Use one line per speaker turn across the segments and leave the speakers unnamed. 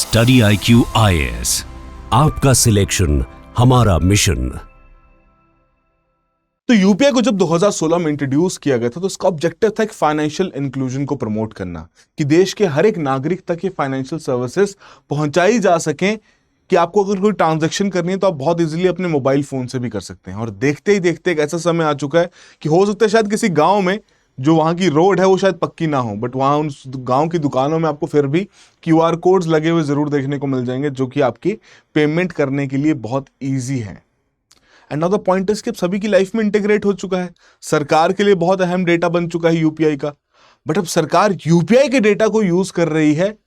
Study IQ IAS, आपका selection हमारा mission.
तो यूपीआई को जब 2016 में इंट्रोड्यूस किया गया था तो इसका ऑब्जेक्टिव था एक फाइनेंशियल इंक्लूजन को प्रमोट करना, कि देश के हर एक नागरिक तक ये फाइनेंशियल सर्विसेज पहुंचाई जा सकें, कि आपको अगर कोई ट्रांजैक्शन करनी है तो आप बहुत इजीली अपने मोबाइल फोन से भी कर सकते हैं। और देखते ही देखते एक ऐसा समय आ चुका है कि हो सकता है शायद किसी गांव में जो वहां की रोड है वो शायद पक्की ना हो, बट वहां उन गांव की दुकानों में आपको फिर भी QR कोड्स लगे हुए जरूर देखने को मिल जाएंगे, जो कि आपकी पेमेंट करने के लिए बहुत ईजी है। And now the point is कि सभी की लाइफ में इंटीग्रेट हो चुका है, सरकार के लिए बहुत अहम डेटा बन चुका है यूपीआई का। बट अब सरकार यूपीआई के डेटा को यूज कर रही है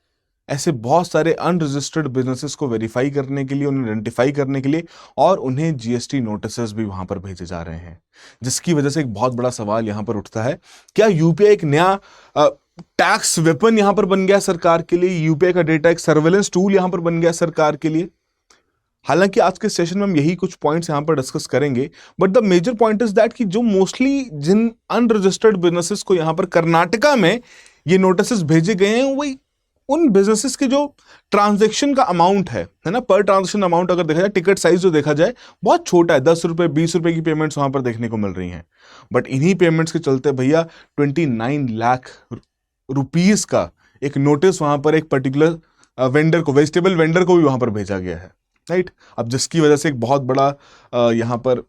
ऐसे बहुत सारे अनरजिस्टर्ड बिजनेसेस को वेरीफाई करने के लिए, उन्हें आइडेंटिफाई करने के लिए, और उन्हें जीएसटी नोटिसेस भी वहां पर भेजे जा रहे हैं। जिसकी वजह से एक बहुत बड़ा सवाल यहां पर उठता है, क्या यूपीआई एक नया टैक्स वेपन यहां पर बन गया सरकार के लिए? यूपीआई का डेटा एक सर्वेलेंस टूल यहां पर बन गया सरकार के लिए? हालांकि आज के सेशन में हम यही कुछ पॉइंट्स यहां पर डिस्कस करेंगे, but the major point is that कि जो मोस्टली जिन अनरजिस्टर्ड बिजनेसेस को यहां पर कर्नाटका में ये नोटिसेस भेजे गए हैं, वही उन बिजनेसेस के जो ट्रांजैक्शन का अमाउंट है ना, पर ट्रांजैक्शन अमाउंट अगर देखा जाए, टिकट साइज जो देखा जाए बहुत छोटा है, 10 रुपए 20 रुपए की पेमेंट्स वहां पर देखने को मिल रही हैं। बट इन्हीं पेमेंट्स के चलते भैया 29 लाख रुपीस का एक नोटिस वहां पर एक पर्टिकुलर वेंडर को, वेजिटेबल वेंडर को भी वहां पर भेजा गया है, राइट। अब जिसकी वजह से एक बहुत बड़ा यहां पर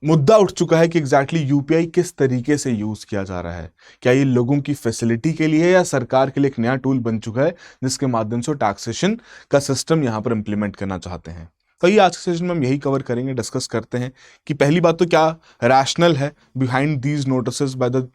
मुद्दा उठ चुका है कि एग्जैक्टली यूपीआई किस तरीके से यूज किया जा रहा है। क्या ये लोगों की फैसिलिटी के लिए है या सरकार के लिए एक नया टूल बन चुका है जिसके माध्यम से टैक्सेशन का सिस्टम यहां पर इंप्लीमेंट करना चाहते हैं? तो ये आज के सेशन में हम यही कवर करेंगे, डिस्कस करते हैं कि पहली बात तो क्या रैशनल है behind these notices by the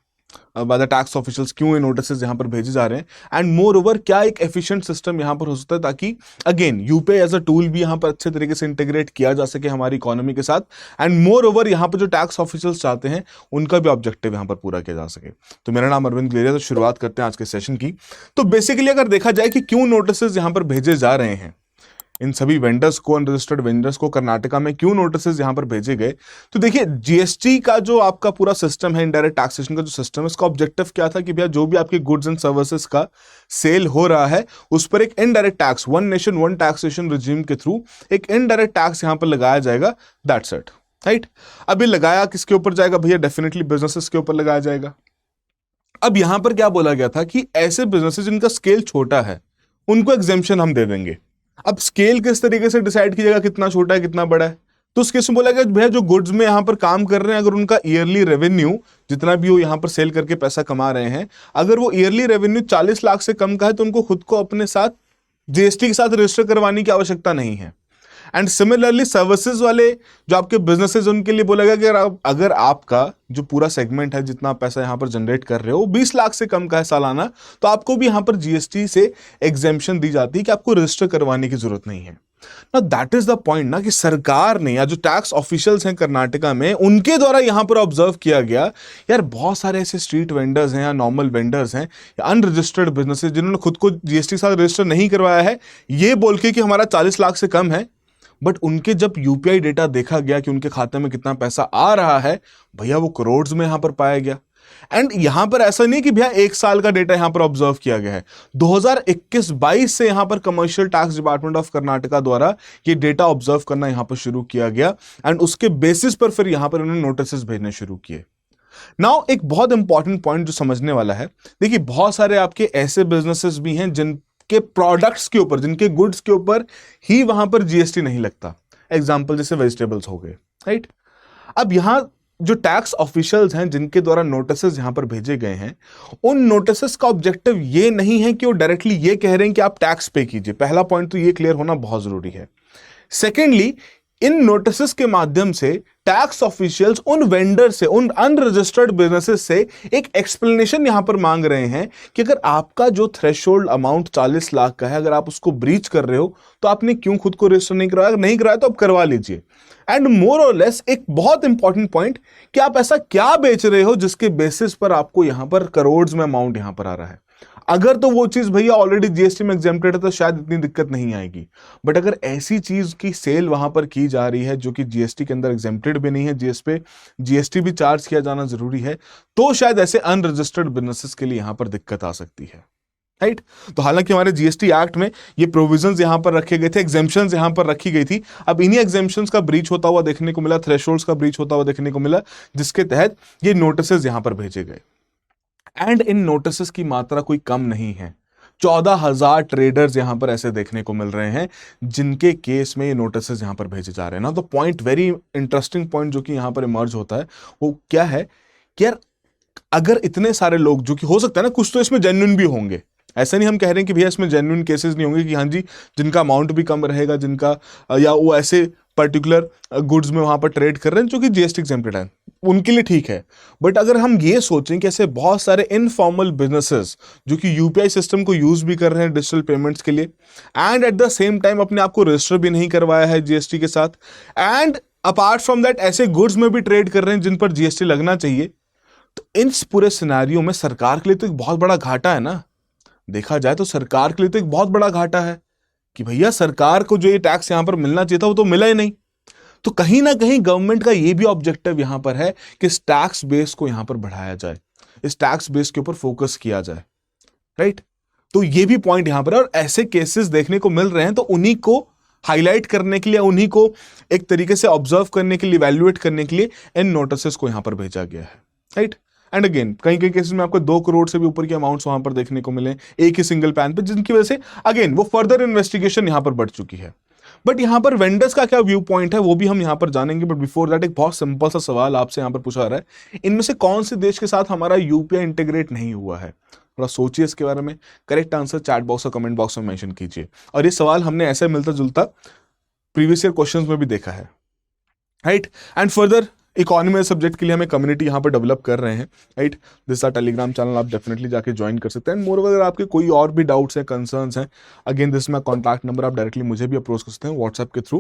tax officials, क्यों ये नोटिसेस यहां पर भेजे जा रहे हैं, एंड मोर ओवर क्या एक एफिशिएंट सिस्टम यहां पर हो सकता है ताकि again UPI as a tool भी यहां पर अच्छे तरीके से इंटीग्रेट किया जा सके हमारी इकोनॉमी के साथ, एंड मोर ओवर यहां पर जो टैक्स ऑफिशियल्स चाहते हैं उनका भी ऑब्जेक्टिव यहां पर पूरा किया जा सके। तो मेरा नाम अरविंद गुलेरिया, तो शुरुआत करते हैं आज के सेशन की। तो बेसिकली अगर देखा जाए कि क्यों नोटिसेस यहां पर भेजे जा रहे हैं, इन सभी वेंडर्स को, अनरजिस्टर्ड वेंडर्स को कर्नाटका में क्यों नोटिसेस यहां पर भेजे गए, तो देखिए जीएसटी का जो आपका पूरा सिस्टम है, इनडायरेक्ट टैक्सेशन का जो सिस्टम है, इसका ऑब्जेक्टिव क्या था कि भैया जो भी आपके गुड्स एंड सर्विसेज का सेल हो रहा है उस पर एक indirect tax, one nation one taxation regime के थ्रू एक इनडायरेक्ट टैक्स यहां पर लगाया जाएगा, दैट्स इट, राइट। अब ये लगाया किसके ऊपर जाएगा भैया? डेफिनेटली बिजनेसेस के ऊपर लगाया जाएगा। अब यहां पर क्या बोला गया था कि ऐसे बिजनेसेस जिनका स्केल छोटा है उनको एग्जेम्पशन हम दे देंगे। अब स्केल किस तरीके से डिसाइड कीजिएगा कितना छोटा है कितना बड़ा है? तो उस केस में बोला गया भैया जो गुड्स में यहां पर काम कर रहे हैं, अगर उनका ईयरली रेवेन्यू जितना भी वो यहां पर सेल करके पैसा कमा रहे हैं, अगर वो ईयरली रेवेन्यू 40 लाख से कम का है तो उनको खुद को अपने साथ जीएसटी के साथ रजिस्टर करवाने की आवश्यकता नहीं है। एंड सिमिलरली सर्विसेज वाले जो आपके बिजनेसेस, उनके लिए बोला गया कि अगर आपका जो पूरा सेगमेंट है, जितना पैसा यहां पर जनरेट कर रहे हो 20 लाख से कम का है सालाना, तो आपको भी यहां पर जीएसटी से एग्जेम्पशन दी जाती है कि आपको रजिस्टर करवाने की जरूरत नहीं है। ना दैट इज द पॉइंट ना, कि सरकार ने या जो टैक्स ऑफिशियल्स हैं कर्नाटका में, उनके द्वारा यहां पर ऑब्जर्व किया गया यार बहुत सारे ऐसे स्ट्रीट वेंडर्स हैं या नॉर्मल वेंडर्स हैं या अनरजिस्टर्ड बिजनेसेस जिन्होंने खुद को जीएसटी के साथ रजिस्टर नहीं करवाया है, ये बोल के कि हमारा 40 लाख से कम है, बट उनके जब यूपीआई डेटा देखा गया कि उनके खाते में कितना पैसा आ रहा है, भैया वो करोड़ में यहां पर पाया गया। एंड यहां पर ऐसा नहीं कि भैया एक साल का डेटा यहां पर ऑब्जर्व किया गया है, 2021-22 से यहां पर commercial tax department of Karnataka द्वारा ये डेटा ऑब्जर्व करना यहां पर शुरू किया गया, एंड उसके बेसिस पर फिर यहां पर उन्होंने नोटिस भेजने शुरू किए। नाउ एक बहुत इंपॉर्टेंट पॉइंट जो समझने वाला है, देखिए बहुत सारे आपके ऐसे बिजनेसेस भी हैं जिनके प्रोडक्ट्स के ऊपर, जिनके गुड्स के ऊपर ही वहां पर जीएसटी नहीं लगता। एग्जांपल जैसे वेजिटेबल्स हो गए, राइट। अब यहां जो टैक्स ऑफिशियल्स हैं जिनके द्वारा नोटिसेस यहां पर भेजे गए हैं, उन नोटिसेस का ऑब्जेक्टिव ये नहीं है कि वो डायरेक्टली ये कह रहे हैं कि आप टैक्स पे कीजिए। पहला पॉइंट तो ये क्लियर होना बहुत जरूरी है। सेकेंडली, इन नोटिसेस के माध्यम से टैक्स ऑफिशियल्स उन वेंडर से, उन अनरजिस्टर्ड बिजनेसेस से एक एक्सप्लेनेशन यहां पर मांग रहे हैं कि अगर आपका जो थ्रेशोल्ड अमाउंट 40 लाख का है, अगर आप उसको ब्रीच कर रहे हो तो आपने क्यों खुद को रजिस्टर नहीं करवाया? नहीं कराया तो आप करवा लीजिए। एंड मोर और लेस एक बहुत इंपॉर्टेंट पॉइंट कि आप ऐसा क्या बेच रहे हो जिसके बेसिस पर आपको यहां पर करोड़ में अमाउंट यहां पर आ रहा है। अगर तो वो चीज भैया ऑलरेडी जीएसटी में एग्जेम्प्टेड है तो शायद इतनी दिक्कत नहीं आएगी, बट अगर ऐसी चीज की सेल वहां पर की जा रही है जो कि जीएसटी के अंदर एग्जेम्प्टेड भी नहीं है, जिस पे जीएसटी भी चार्ज किया जाना जरूरी है, तो शायद ऐसे अनरजिस्टर्ड बिजनेसेस के लिए यहां पर दिक्कत आ सकती है। राइट। तो हालांकि हमारे जीएसटी एक्ट में ये प्रोविजंस यहां पर रखे गए थे, एग्जेम्पशंस यहां पर रखी गई थी। अब इन्हीं एग्जेम्पशंस का ब्रीच होता हुआ देखने को मिला, थ्रेशोल्ड्स का ब्रीच होता हुआ देखने को मिला, जिसके तहत ये नोटिसेस यहां पर भेजे गए। एंड इन नोटिसेस की मात्रा कोई कम नहीं है। 14,000 ट्रेडर्स यहां पर ऐसे देखने को मिल रहे हैं जिनके केस में ये नोटिसेस यहां पर भेजे जा रहे हैं ना। तो पॉइंट, वेरी इंटरेस्टिंग पॉइंट जो कि यहां पर इमर्ज होता है वो क्या है कि यार अगर इतने सारे लोग, जो कि हो सकता है ना कुछ तो इसमें जेन्युइन भी होंगे, ऐसा नहीं हम कह रहे हैं कि भैया इसमें जेन्युइन केसेस नहीं होंगे कि हाँ जी जिनका अमाउंट भी कम रहेगा, जिनका या वो ऐसे पर्टिकुलर गुड्स में वहां पर ट्रेड कर रहे हैं जो कि जीएसटी एग्जेम्प्टेड है, उनके लिए ठीक है। बट अगर हम ये सोचें कि ऐसे बहुत सारे इनफॉर्मल बिजनेसेस जो कि यूपीआई सिस्टम को यूज भी कर रहे हैं डिजिटल पेमेंट्स के लिए, and at the same time अपने आप को रजिस्टर भी नहीं करवाया है जीएसटी के साथ, एंड अपार्ट फ्रॉम दैट ऐसे गुड्स में भी ट्रेड कर रहे हैं जिन पर जीएसटी लगना चाहिए, तो इन पूरे सिनेरियो में सरकार के लिए तो एक बहुत बड़ा घाटा है ना। देखा जाए तो सरकार के लिए तो एक बहुत बड़ा घाटा है कि भैया सरकार को जो ये टैक्स यहां पर मिलना चाहिए था वो तो मिला ही नहीं। तो कहीं ना कहीं गवर्नमेंट का ये भी ऑब्जेक्टिव यहां पर है कि इस टैक्स बेस को यहां पर बढ़ाया जाए, इस टैक्स बेस के ऊपर फोकस किया जाए, राइट। तो ये भी पॉइंट यहां पर है, और ऐसे केसेस देखने को मिल रहे हैं तो उन्हीं को हाईलाइट करने के लिए, उन्हीं को एक तरीके से ऑब्जर्व करने के लिए, इवैल्यूएट करने के लिए इन नोटिसेस को यहां पर भेजा गया है, राइट। एंड अगेन कई कई केसेस में आपको 2 करोड़ से भी ऊपर के अमाउंट्स वहां पर देखने को मिले एक ही सिंगल पैन पे, जिनकी वजह से अगेन वो फर्दर इन्वेस्टिगेशन यहां पर बढ़ चुकी है। बट यहां पर वेंडर्स का क्या व्यू पॉइंट है वो भी हम यहां पर जानेंगे। बट बिफोर दैट एक बहुत सिंपल सा सवाल आपसे यहां पर पूछा जा रहा है, इनमें से कौन से देश के साथ हमारा यूपीआई इंटीग्रेट नहीं हुआ है? थोड़ा सोचिए इसके बारे में। करेक्ट आंसर चैट बॉक्स और कमेंट बॉक्स में मेंशन कीजिए। और ये सवाल हमने ऐसे मिलता जुलता प्रीवियस ईयर क्वेश्चंस में भी देखा है, right. And further economy subject के लिए हमें कम्युनिटी यहाँ पर डेवलप कर रहे हैं, right. This our Telegram channel, आप डेफिनेटली जाके ज्वाइन कर सकते हैं। एंड मोर अगर आपके कोई और भी डाउट्स हैं, कंसर्न्स हैं, again this my contact number, आप डायरेक्टली मुझे भी अप्रोच कर सकते हैं व्हाट्सएप के through.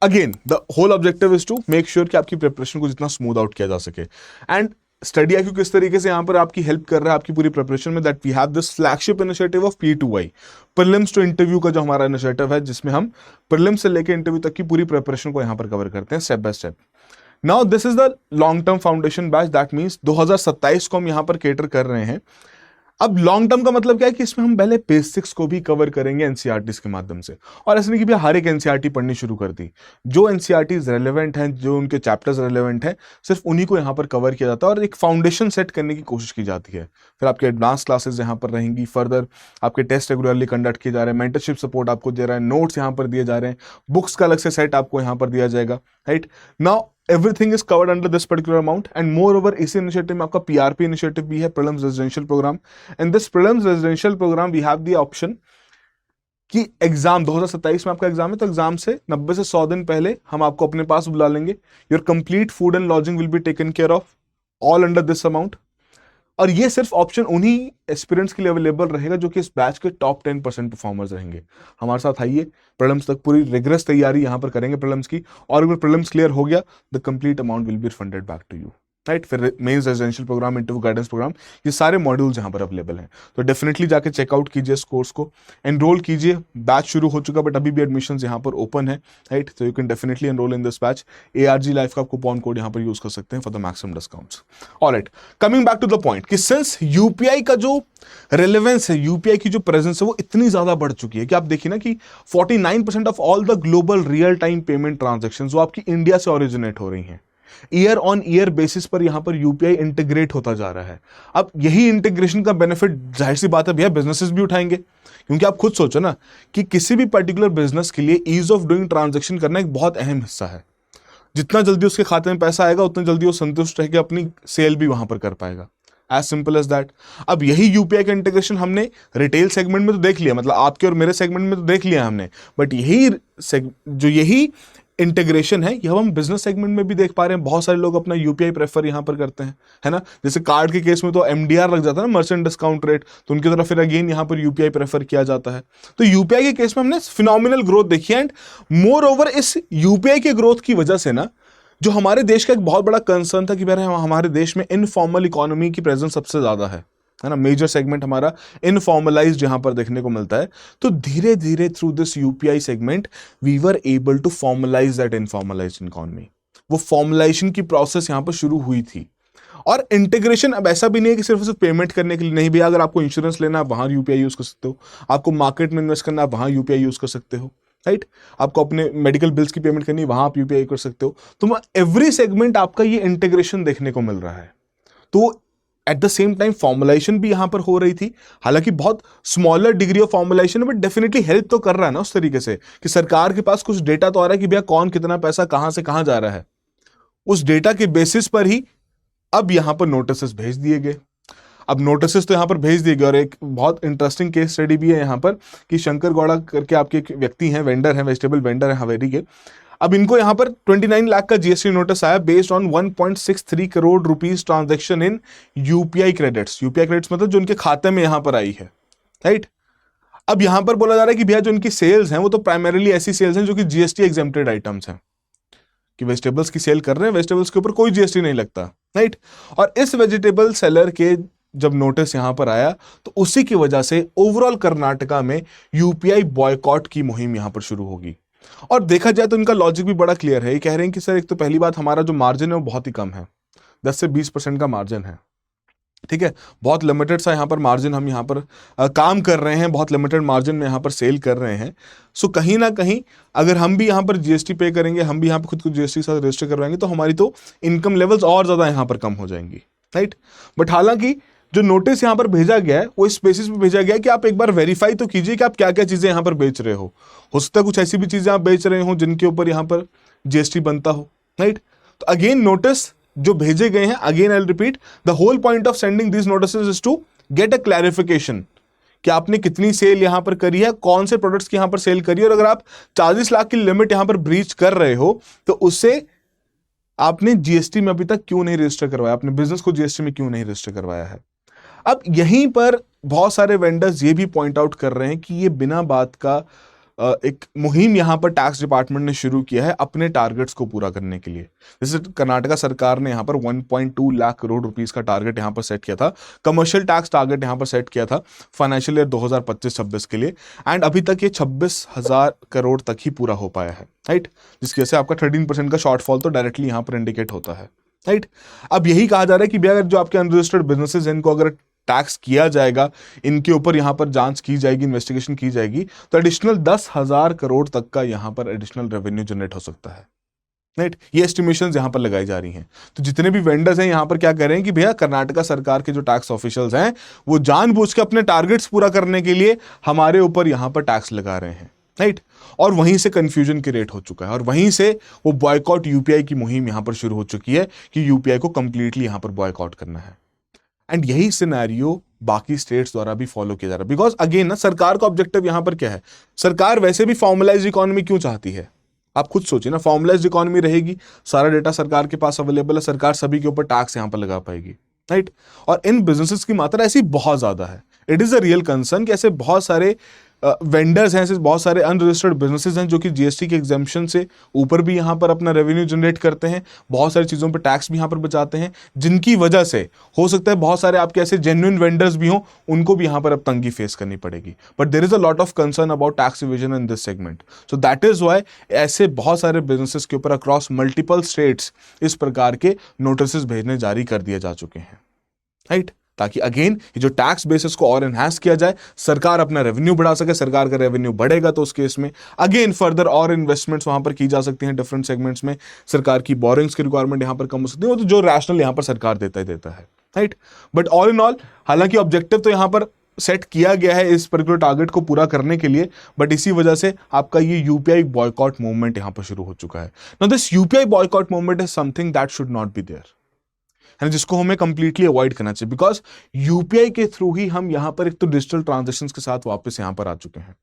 Again the whole objective is to make sure कि आपकी प्रिपरेशन को जितना स्मूथ आउट किया जा सके। एंड स्टडी आईक्यू किस तरीके से यहाँ पर आपकी हेल्प कर रहा है आपकी पूरी प्रिपरेशन में, that we have this flagship initiative of P2I, prelims to interview का जो हमारा इनिशिएटिव है, जिसमें हम प्रीलिम्स से लेकर इंटरव्यू तक की पूरी प्रिपरेशन को यहाँ पर कवर करते हैं step by step. Now this is the long term foundation batch, that means 2027 को हम यहाँ पर केटर कर रहे हैं। अब लॉन्ग टर्म का मतलब क्या है कि इसमें हम पहले बेसिक्स को भी कवर करेंगे एनसीईआरटीज के माध्यम से। और ऐसे नहीं कि भी हर एक एनसीईआरटी पढ़नी शुरू कर दी, जो एनसीईआरटीज रेलेवेंट हैं, जो उनके चैप्टर्स रेलेवेंट हैं, सिर्फ उन्हीं को यहाँ पर कवर किया जाता है और एक फाउंडेशन सेट करने की कोशिश की जाती है। फिर आपके एडवांस क्लासेस यहाँ पर रहेंगी, फर्दर आपके टेस्ट रेगुलरली कंडक्ट किए जा रहे हैं, मेंटरशिप सपोर्ट आपको दे रहा है, नोट्स यहाँ पर दिए जा रहे हैं, बुक्स का अलग से सेट आपको यहाँ पर दिया जाएगा, right. Now everything is covered under this particular amount, and moreover इसी इनिशिएटिव में आपका पीआरपी इनिशिएटिव भी है, prelims residential programme. In this prelims residential programme we have the option कि एग्जाम 2027 में आपका एग्जाम है, तो एग्जाम से 90 से 100 दिन पहले हम आपको अपने पास बुला लेंगे। Your complete food and lodging will be taken care of, all under this amount. और ये सिर्फ ऑप्शन उन्हीं एस्पिरेंट्स के लिए अवेलेबल रहेगा जो कि इस बैच के टॉप 10% परफॉर्मर्स रहेंगे। हमारे साथ आइए, प्रीलिम्स तक पूरी रिगरस तैयारी यहाँ पर करेंगे प्रीलिम्स की, और अगर प्रीलिम्स क्लियर हो गया the complete amount will be refunded back to you, right. फिर mains residential program, interview guidance program, ये सारे मॉड्यूल्स यहाँ पर अवेलेबल हैं। तो डेफिनेटली जाके चेकआउट कीजिए इस कोर्स को, एनरोल कीजिए। बैच शुरू हो चुका बट अभी भी एडमिशंस यहाँ पर ओपन है, राइट। तो you can definitely enrol in this batch. ARG life का कूपन कोड यहाँ पर यूज कर सकते हैं for the maximum discounts. Alright, coming back to the point कि सिंस यूपीआई का जो रेलेवेंस है, यूपीआई की जो प्रेजेंस है वो इतनी ज्यादा बढ़ चुकी है कि आप देखिए ना कि 49% of all the global real time payment transactions वो आपकी इंडिया से ओरिजिनेट हो रही हैं। ईयर ऑन ईयर बेसिस पर यहां पर यूपीआई इंटीग्रेट होता जा रहा है। अब यही इंटीग्रेशन का बेनिफिट जाहिर सी बात है भैया बिजनेसेस भी उठाएंगे, क्योंकि आप खुद सोचो ना कि किसी भी पर्टिकुलर बिजनेस के लिए ईज ऑफ डूइंग ट्रांजैक्शन करना एक बहुत अहम हिस्सा है। जितना जल्दी उसके खाते में पैसा आएगा उतना जल्दी वो संतुष्ट रह के अपनी सेल भी वहां पर कर पाएगा, एज सिंपल एज दैट। अब यही यूपीआई का इंटीग्रेशन हमने रिटेल सेगमेंट में तो देख लिया, मतलब आपके और मेरे सेगमेंट में तो देख लिया हमने, बट यही इंटीग्रेशन है ये हम बिजनेस सेगमेंट में भी देख पा रहे हैं। बहुत सारे लोग अपना यूपीआई प्रेफर यहां पर करते हैं, है ना। जैसे कार्ड के केस में तो एमडीआर लग जाता है ना, मर्चेंट डिस्काउंट रेट, तो उनकी तरफ फिर अगेन यहां पर यूपीआई प्रेफर किया जाता है। तो यूपीआई के केस में हमने फिनोमिनल ग्रोथ देखी है। एंड मोर ओवर इस यूपीआई के ग्रोथ की वजह से ना, जो हमारे देश का एक बहुत बड़ा कंसर्न था कि भाई हमारे देश में इनफॉर्मल इकोनॉमी की प्रेजेंस सबसे ज्यादा है ना, मेजर सेगमेंट हमारा इनफॉर्मलाइज्ड यहां पर देखने को मिलता है। तो धीरे धीरे through this UPI segment we were able to formalize that informalized economy. वो फॉर्मलाइजेशन की प्रोसेस यहां पर शुरू हुई थी, और इंटीग्रेशन अब ऐसा भी नहीं है कि सिर्फ पेमेंट करने के लिए, नहीं भैया, अगर आपको इंश्योरेंस लेना है वहां यूपीआई यूज कर सकते हो, आपको मार्केट में इन्वेस्ट करना है वहां यूपीआई यूज कर सकते हो, राइट, आपको अपने मेडिकल बिल्स की पेमेंट करनी है वहां आप यूपीआई कर सकते हो। तो एवरी सेगमेंट आपका ये इंटीग्रेशन देखने को मिल रहा है। तो at the same time formalisation भी यहां पर हो रही थी, हालांकि बहुत स्मॉलर डिग्री ऑफ फॉर्मुलाइजेशन है, बट डेफिनेटली हेल्प तो कर रहा है ना उस तरीके से कि सरकार के पास कुछ डेटा तो आ रहा है कि भैया कौन कितना पैसा कहां से कहां जा रहा है। उस डेटा के बेसिस पर ही अब यहां पर नोटिस भेज दिए गए। अब नोटिस तो यहां पर भेज दिए गए, और एक बहुत इंटरेस्टिंग केस स्टडी भी है यहां पर कि शंकर गौड़ा करके आपके एक व्यक्ति हैं, वेंडर हैं, वेजिटेबल वेंडर हैं हवेली के। अब इनको यहां पर 29 लाख का जीएसटी नोटिस आया based on 1.63 crore rupees transaction in UPI credits. UPI credits मतलब जो उनके खाते में यहां पर आई है, राइट। अब यहां पर बोला जा रहा है कि भैया जो उनकी सेल्स हैं वो तो प्राइमरीली ऐसी सेल्स हैं जो कि जीएसटी एग्जेम्प्टेड आइटम्स हैं, कि वेजिटेबल्स की सेल कर रहे हैं, वेजिटेबल्स के ऊपर कोई जीएसटी नहीं लगता, राइट। और इस वेजिटेबल सेलर के जब नोटिस यहां पर आया तो उसी की वजह से ओवरऑल कर्नाटका में यूपीआई बॉयकॉट की मुहिम यहां पर शुरू होगी। और देखा जाए तो इनका लॉजिक भी बड़ा क्लियर है। ये कह रहे हैं कि सर एक तो पहली बात, हमारा जो मार्जिन है वो बहुत ही कम है, 10 से 20% का मार्जिन है, ठीक है, बहुत लिमिटेड सा यहाँ पर मार्जिन हम यहाँ पर काम कर रहे हैं, बहुत लिमिटेड मार्जिन में यहाँ पर सेल कर रहे हैं। सो कहीं ना कहीं अगर हम भी यहाँ पर जीएसटी पे करेंगे, हम भी यहाँ पर खुद को जीएसटी के साथ रजिस्टर करवाएंगे तो हमारी तो इनकम लेवल्स और ज़्यादा यहाँ पर कम हो जाएंगी, राइट। बट हालांकि जो नोटिस यहाँ पर भेजा गया है वो इस बेसिस पे भेजा गया है कि आप एक बार वेरीफाई तो कीजिए कि आप क्या क्या चीज़ें यहाँ पर बेच रहे हो सकता है कुछ ऐसी भी चीज़ें आप बेच रहे हो जिनके ऊपर यहाँ पर जीएसटी बनता हो, राइट। तो अगेन नोटिस जो भेजे गए हैं, again I will repeat, the whole point of sending this notices is to get a clarification कि आपने कितनी सेल यहां पर करी है, कौन से प्रोडक्ट्स की यहां पर सेल करी है, और अगर आप 40 लाख की लिमिट यहां पर ब्रीच कर रहे हो तो उससे आपने जीएसटी में अभी तक क्यों नहीं रजिस्टर करवाया, अपने बिजनेस को जीएसटी में क्यों नहीं रजिस्टर करवाया है। अब यहीं पर बहुत सारे वेंडर्स ये भी पॉइंट आउट कर रहे हैं कि ये बिना बात का एक मुहिम यहां पर टैक्स डिपार्टमेंट ने शुरू किया है अपने टारगेट्स को पूरा करने के लिए। जैसे कर्नाटका सरकार ने यहां पर 1.2 लाख करोड़ रुपीस का टारगेट यहां पर सेट किया था, कमर्शियल टैक्स टारगेट यहां पर सेट किया था फाइनेंशियल ईयर 2025-26 के लिए, एंड अभी तक ये 26,000 करोड़ तक ही पूरा हो पाया है, राइट, जिसकी वजह से आपका 13% का शॉर्टफॉल तो डायरेक्टली यहां पर इंडिकेट होता है, राइट। अब यही कहा जा रहा है कि भैया अगर जो आपके अनरजिस्टर्ड बिजनेसेस हैं इनको अगर टैक्स किया जाएगा, इनके ऊपर यहां पर जांच की जाएगी, इन्वेस्टिगेशन की जाएगी, तो एडिशनल 10,000 करोड़ तक का यहां पर एडिशनल रेवेन्यू जनरेट हो सकता है, राइट। ये एस्टिमेशंस यहां पर लगाई जा रही हैं। तो जितने भी वेंडर्स हैं यहां पर क्या कह रहे हैं कि भैया कर्नाटका सरकार के जो टैक्स ऑफिशियल्स हैं वो जानबूझ के अपने टारगेट्स पूरा करने के लिए हमारे ऊपर यहां पर टैक्स लगा रहे हैं, राइट। और वहीं से कंफ्यूजन क्रिएट हो चुका है, और वहीं से वो बॉयकॉट यूपीआई की मुहिम यहां पर शुरू हो चुकी है कि यूपीआई को कंप्लीटली यहां पर बॉयकॉट करना है। एंड यही सिनेरियो बाकी स्टेट्स द्वारा भी फॉलो किया जा रहा है, बिकॉज अगेन ना सरकार का ऑब्जेक्टिव यहां पर क्या है, सरकार वैसे भी फॉर्मलाइज्ड इकोनॉमी क्यों चाहती है, आप खुद सोचिए ना। फॉर्मलाइज्ड इकोनॉमी रहेगी, सारा डेटा सरकार के पास अवेलेबल है, सरकार सभी के ऊपर टैक्स यहां पर लगा पाएगी, राइट। और इन बिजनेसेस की मात्रा ऐसी बहुत ज्यादा है, it is a real concern कि ऐसे बहुत सारे वेंडर्स हैं, ऐसे बहुत सारे अनरजिस्टर्ड बिजनेसेस हैं जो कि जीएसटी के एग्जेम्पशन से ऊपर भी यहाँ पर अपना रेवेन्यू जनरेट करते हैं, बहुत सारी चीज़ों पर टैक्स भी यहाँ पर बचाते हैं, जिनकी वजह से हो सकता है बहुत सारे आपके ऐसे जेन्युइन वेंडर्स भी हों, उनको भी यहाँ पर अब तंगी फेस करनी पड़ेगी। But there is a lot of concern about tax evasion in this segment, so that is why ऐसे बहुत सारे बिजनेसेस के ऊपर अक्रॉस मल्टीपल स्टेट्स इस प्रकार के नोटिस भेजने जारी कर दिए जा चुके हैं, राइट, ताकि अगेन ये जो टैक्स बेसिस को और एनहांस किया जाए, सरकार अपना रेवेन्यू बढ़ा सके। सरकार का रेवेन्यू बढ़ेगा तो उस केस में अगेन फर्दर और इन्वेस्टमेंट्स वहां पर की जा सकती हैं डिफरेंट सेगमेंट्स में, सरकार की बोरिंग्स की रिक्वायरमेंट यहां पर कम हो सकती है, वो तो जो रैशनल यहां पर सरकार देता ही देता है, right. But all in all हालांकि ऑब्जेक्टिव तो यहां पर सेट किया गया है इस पर्टिकुलर टारगेट को पूरा करने के लिए, बट इसी वजह से आपका ये यूपीआई बॉयकॉट मूवमेंट यहां पर शुरू हो चुका है। Now this UPI boycott movement is something that should not be there, है, जिसको हमें कंप्लीटली अवॉइड करना चाहिए, बिकॉज यूपीआई के थ्रू ही हम यहां पर एक तो डिजिटल ट्रांजैक्शंस के साथ वापस यहां पर आ चुके हैं,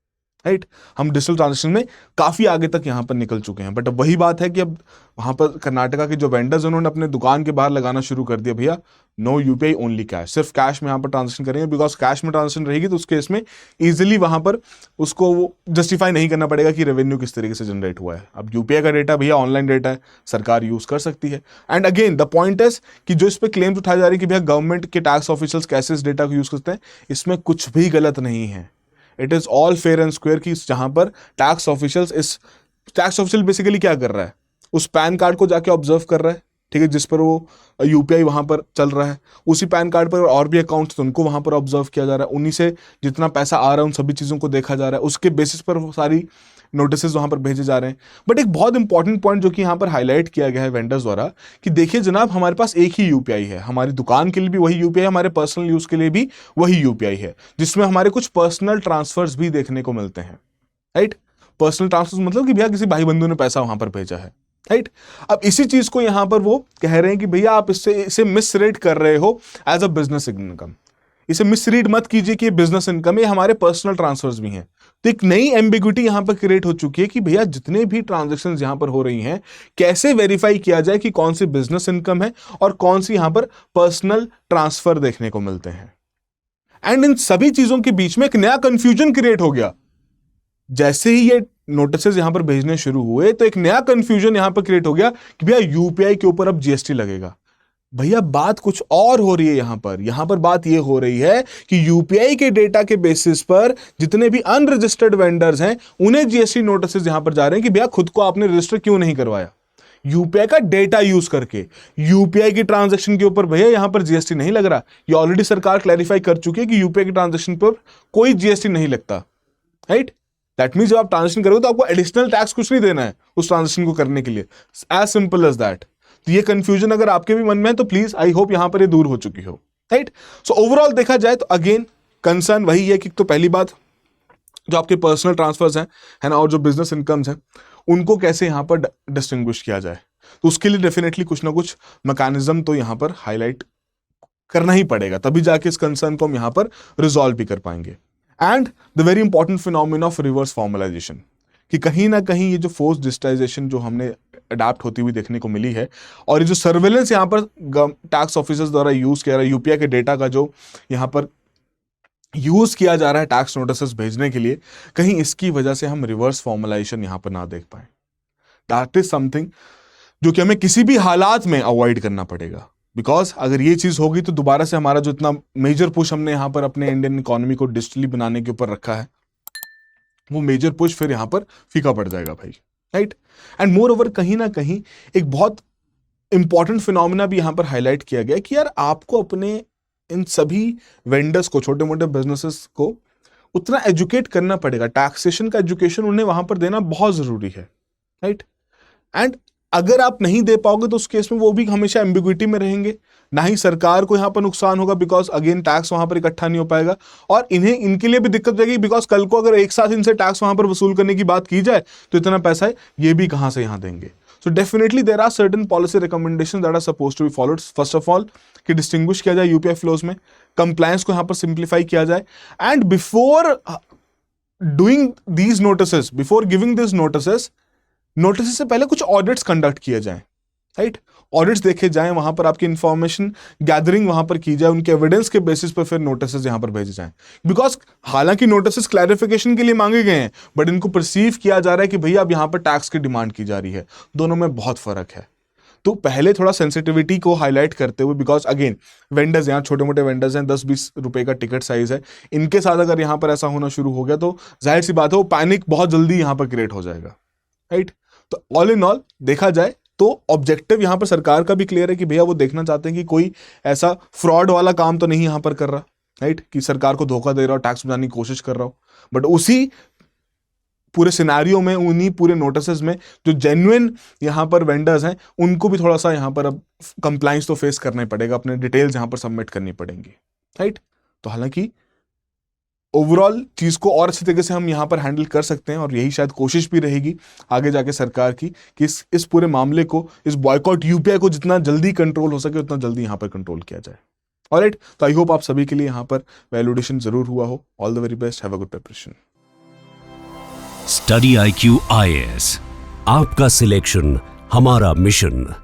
राइट। हम डिजिटल ट्रांजैक्शन में काफी आगे तक यहां पर निकल चुके हैं, बट अब वही बात है कि अब वहां पर कर्नाटका के जो वेंडर्स उन्होंने अपने दुकान के बाहर लगाना शुरू कर दिया, भैया नो यूपीआई ओनली कैश, सिर्फ कैश में यहां पर ट्रांजेक्शन करेंगे, बिकॉज कैश में ट्रांजेक्शन रहेगी तो उस केस में इजीली वहां पर उसको वो जस्टिफाई नहीं करना पड़ेगा कि रेवेन्यू किस तरीके से जनरेट हुआ है। अब यूपीआई का डेटा भैया ऑनलाइन डेटा है, सरकार यूज कर सकती है। And again the point is कि जो इस पर क्लेम्स उठाए जा रही है कि भैया गवर्नमेंट के टैक्स ऑफिशियल्स कैसे इस डेटा को यूज करते हैं, इसमें कुछ भी गलत नहीं है। It is all fair and square की जहां पर टैक्स ऑफिशियल बेसिकली क्या कर रहा है, उस पैन कार्ड को जाके ऑब्जर्व कर रहा है, ठीक है, जिस पर वो यूपीआई वहां पर चल रहा है। उसी पैन कार्ड पर और भी अकाउंट्स तो उनको वहां पर ऑब्जर्व किया जा रहा है, उन्हीं से जितना पैसा आ रहा है उन सभी चीज़ों को देखा जा रहा है, उसके बेसिस पर वो सारी नोटिस वहां पर भेजे जा रहे हैं। बट एक बहुत इंपॉर्टेंट पॉइंट जो कि यहाँ पर हाईलाइट किया गया है वेंडर्स द्वारा कि देखिए जनाब, हमारे पास एक ही यूपीआई है, हमारी दुकान के लिए भी वही यूपीआई, हमारे पर्सनल यूज के लिए भी वही यूपीआई है, जिसमें हमारे कुछ पर्सनल ट्रांसफर्स भी देखने को मिलते हैं, राइट। पर्सनल ट्रांसफर मतलब कि भैया किसी भाई बंधु ने पैसा वहां पर भेजा है, राइट। अब इसी चीज को यहां पर वो कह रहे हैं कि भैया आप इसे मिसरीड कर रहे हो एज अ बिजनेस इनकम, इसे मिसरीड मत कीजिए कि बिजनेस इनकम, ये हमारे पर्सनल ट्रांसफर्स भी हैं। तो एक नई एम्बिग्युइटी यहां पर क्रिएट हो चुकी है कि भैया जितने भी ट्रांजैक्शंस यहां पर हो रही हैं, कैसे वेरीफाई किया जाए कि कौन सी बिजनेस इनकम है और कौन सी यहां पर पर्सनल ट्रांसफर देखने को मिलते हैं। एंड इन सभी चीजों के बीच में एक नया कंफ्यूजन क्रिएट हो गया। जैसे ही ये नोटिस यहां पर भेजने शुरू हुए तो एक नया कंफ्यूजन यहां पर क्रिएट हो गया कि भैया यूपीआई के ऊपर अब जीएसटी लगेगा। भैया बात कुछ और हो रही है यहां पर बात यह हो रही है कि यूपीआई के डेटा के बेसिस पर जितने भी अनरजिस्टर्ड वेंडर्स हैं उन्हें जीएसटी नोटिस यहां पर जा रहे हैं कि भैया खुद को आपने रजिस्टर क्यों नहीं करवाया। यूपीआई का डेटा यूज करके यूपीआई की ट्रांजैक्शन के ऊपर भैया यहां पर जीएसटी नहीं लग रहा। ये ऑलरेडी सरकार क्लैरिफाई कर चुकी है कि यूपीआई की ट्रांजैक्शन पर कोई जीएसटी नहीं लगता, राइट। दैट मींस जब आप ट्रांजैक्शन करोगे तो आपको एडिशनल टैक्स कुछ नहीं देना है उस ट्रांजैक्शन को करने के लिए, एज सिंपल एज दैट। तो ये कंफ्यूजन अगर आपके भी मन में है तो प्लीज आई होप यहां पर ये दूर हो चुकी हो, राइट। सो ओवरऑल देखा जाए तो अगेन कंसर्न वही है कि तो पहली बात जो आपके पर्सनल ट्रांसफर्स हैं, है ना, और जो बिजनेस इनकम्स हैं उनको कैसे यहां पर डिस्टिंग्विश किया जाए। तो उसके लिए डेफिनेटली कुछ ना कुछ मैकेनिज्म तो यहां पर हाईलाइट करना ही पड़ेगा, तभी जाके इस कंसर्न को हम यहां पर रिजॉल्व भी कर पाएंगे। And the very important phenomena of reverse formalisation, कि कहीं ना कहीं ये जो फोर्स डिजिटाइजेशन जो हमने अडाप्ट होती हुई देखने को मिली है और ये जो सर्वेलेंस यहाँ पर टैक्स ऑफिसर्स द्वारा यूज किया रहा है, यूपीआई के डेटा का जो यहाँ पर यूज किया जा रहा है टैक्स नोटिस भेजने के लिए, कहीं इसकी वजह से हम रिवर्स फॉर्मलाइजेशन यहाँ पर ना देख पाए। दैट इज समथिंग जो कि हमें किसी भी हालात में अवॉइड करना पड़ेगा, बिकॉज अगर ये चीज होगी तो दोबारा से हमारा जो इतना मेजर पुश हमने यहाँ पर अपने इंडियन इकोनॉमी को डिजिटली बनाने के ऊपर रखा है, वो मेजर पुश फिर यहां पर फीका पड़ जाएगा भाई, राइट। एंड मोर ओवर कहीं ना कहीं एक बहुत इंपॉर्टेंट फिनोमिना भी यहां पर हाईलाइट किया गया कि यार आपको अपने इन सभी वेंडर्स को, छोटे मोटे बिजनेसेस को उतना एजुकेट करना पड़ेगा, टैक्सेशन का एजुकेशन उन्हें वहां पर देना बहुत जरूरी है, राइट। एंड अगर आप नहीं दे पाओगे तो उस केस में वो भी हमेशा एम्बिग्विटी में रहेंगे, ना ही सरकार को यहां पर नुकसान होगा बिकॉज अगेन टैक्स वहां पर इकट्ठा नहीं हो पाएगा, और इनके लिए भी दिक्कत रहेगी बिकॉज कल को अगर एक साथ इनसे टैक्स वहां पर वसूल करने की बात की जाए तो इतना पैसा है ये भी कहां से यहां देंगे। So definitely there are certain policy recommendations that are supposed to be followed. First of all कि डिस्टिंग्विश किया जाए यूपीआई फ्लोज में, कंप्लायंस को यहां पर सिंप्लीफाई किया जाए, and before doing these notices, before giving this notice से पहले कुछ ऑडिट्स कंडक्ट किए जाएं, राइट। ऑडिट्स देखे जाएं, वहां पर आपकी इंफॉर्मेशन गैदरिंग वहां पर की जाए, उनके एविडेंस के बेसिस पर फिर नोटिस यहां पर भेजे जाएं। बिकॉज हालांकि नोटिस क्लैरिफिकेशन के लिए मांगे गए हैं बट इनको परसीव किया जा रहा है कि भैया अब यहां पर टैक्स की डिमांड की जा रही है, दोनों में बहुत फर्क है। तो पहले थोड़ा सेंसिटिविटी को हाईलाइट करते हुए, बिकॉज अगेन वेंडर्स यहाँ छोटे मोटे वेंडर्स हैं, 10-20 रुपए का टिकट साइज है, इनके साथ अगर यहाँ पर ऐसा होना शुरू हो गया तो जाहिर सी बात है वो पैनिक बहुत जल्दी यहाँ पर क्रिएट हो जाएगा, राइट। तो ऑल इन ऑल देखा जाए तो ऑब्जेक्टिव यहां पर सरकार का भी क्लियर है कि भैया वो देखना चाहते हैं कि कोई ऐसा फ्रॉड वाला काम तो नहीं यहां पर कर रहा, राइट, कि सरकार को धोखा दे रहा हो, टैक्स बचाने की कोशिश कर रहा हो। बट उसी पूरे सिनेरियो में, उन्हीं पूरे नोटिस में जो जेन्युइन यहां पर वेंडर्स हैं उनको भी थोड़ा सा यहां पर अब कंप्लायंस तो फेस करना ही पड़ेगा, अपने डिटेल्स यहां पर सबमिट करनी पड़ेंगी, राइट। तो हालांकि ओवरऑल चीज को और अच्छी तरीके से हम यहां पर हैंडल कर सकते हैं और यही शायद कोशिश भी रहेगी आगे जाके सरकार की कि इस पूरे मामले को, इस बॉयकॉट यूपीआई को जितना जल्दी कंट्रोल हो सके उतना जल्दी यहां पर कंट्रोल किया जाए। ऑलराइट, तो आई होप आप सभी के लिए यहां पर वैल्यूडेशन जरूर हुआ हो। All the very best, have a good preparation.
Study IQ IAS, आपका सिलेक्शन हमारा मिशन।